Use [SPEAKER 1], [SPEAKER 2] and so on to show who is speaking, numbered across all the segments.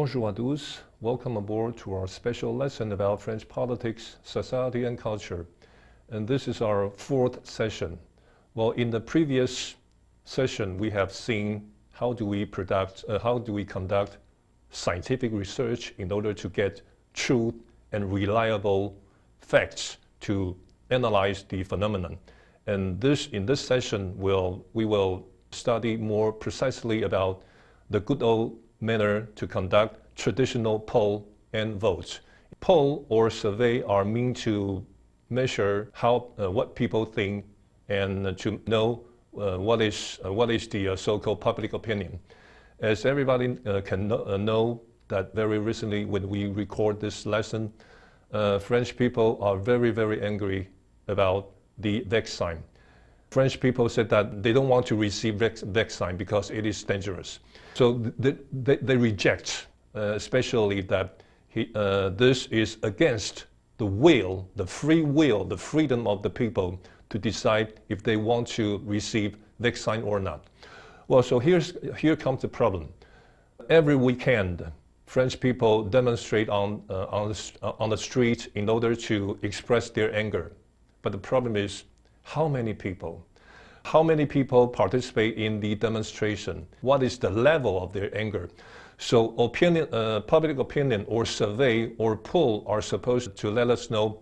[SPEAKER 1] Bonjour à tous. Welcome aboard to our special lesson about French politics, society, and culture. And this is our fourth session. Well, in the previous session, we have seen how do we conduct scientific research in order to get truth and reliable facts to analyze the phenomenon. And in this session, we will study more precisely about the good old manner to conduct traditional poll and votes. Poll or survey are meant to measure what people think and to know what is the so-called public opinion. As everybody can know that very recently when we record this lesson, French people are very, very angry about the vaccine. French people said that they don't want to receive vaccine because it is dangerous. So they reject, especially that this is against the will, the free will, the freedom of the people to decide if they want to receive vaccine or not. Well, so here comes the problem. Every weekend, French people demonstrate on the street in order to express their anger. But the problem is, how many people? How many people participate in the demonstration? What is the level of their anger? So public opinion or survey or poll are supposed to let us know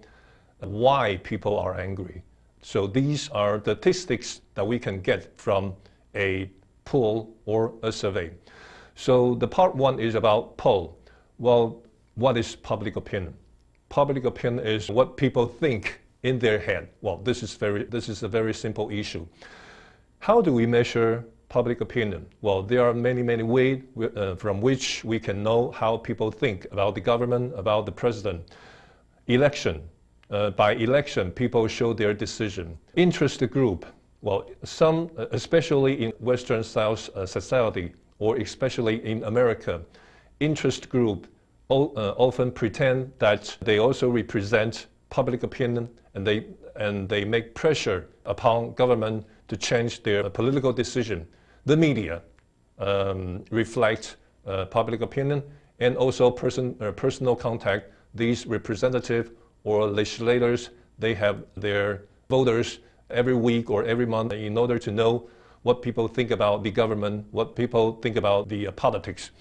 [SPEAKER 1] why people are angry. So these are the statistics that we can get from a poll or a survey. So the part one is about poll. Well, what is public opinion? Public opinion is what people think in their head. Well, this is a very simple issue. How do we measure public opinion? Well, there are many ways from which we can know how people think about the government, about the president. Election. By election, people show their decision. Interest group. Well, some, especially in Western style society, or especially in America, interest group often pretend that they also represent public opinion, and they make pressure upon government to change their political decision. The media reflect public opinion, and also personal contact. These representatives or legislators, they have their voters every week or every month in order to know what people think about the government, what people think about the politics.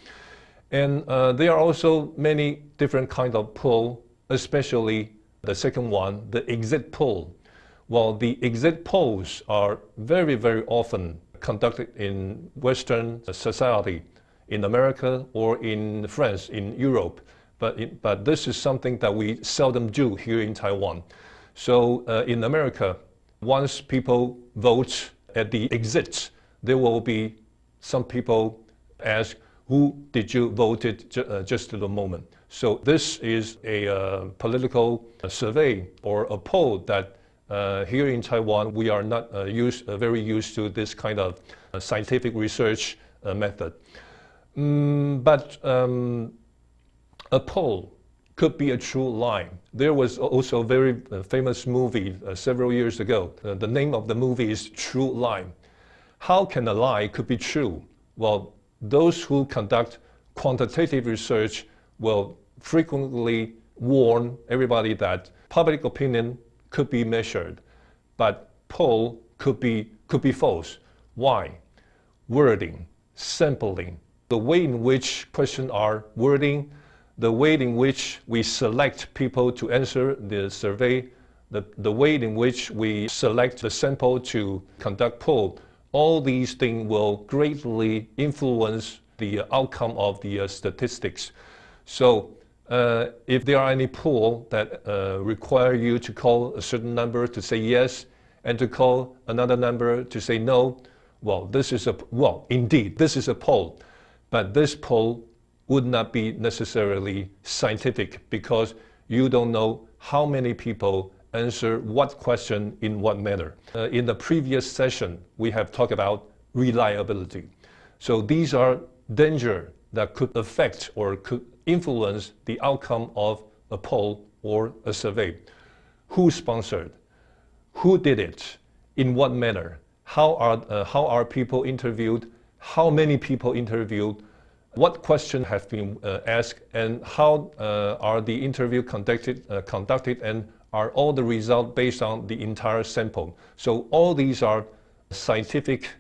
[SPEAKER 1] And there are also many different kinds of poll, especially the second one, the exit poll. Well, the exit polls are very, very often conducted in Western society, in America or in France, in Europe. But this is something that we seldom do here in Taiwan. So in America, once people vote at the exits, there will be some people ask, who did you vote just at the moment? So this is a political survey or a poll that here in Taiwan, we are not very used to this kind of scientific research method. But a poll could be a true lie. There was also a very famous movie several years ago. The name of the movie is True Lie. How can a lie could be true? Well, those who conduct quantitative research will frequently warn everybody that public opinion could be measured, but poll could be false. Why? Wording, sampling, the way in which questions are wording, the way in which we select people to answer the survey, the way in which we select the sample to conduct poll, all these things will greatly influence the outcome of the statistics. So if there are any poll that require you to call a certain number to say yes and to call another number to say no, well, indeed, this is a poll. But this poll would not be necessarily scientific because you don't know how many people answer what question in what manner. In the previous session, we have talked about reliability. So these are dangers that could affect or could influence the outcome of a poll or a survey. Who sponsored? Who did it? In what manner? How are people interviewed? How many people interviewed? what questions have been asked, and how are the interview conducted, and are all the results based on the entire sample. So all these are scientific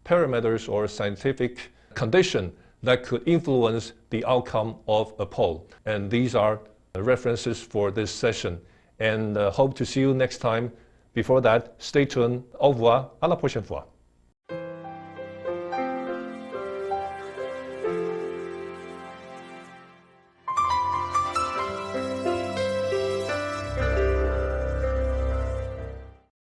[SPEAKER 1] parameters or scientific conditions that could influence the outcome of a poll. And these are references for this session. And hope to see you next time. Before that, stay tuned. Au revoir. À la prochaine fois.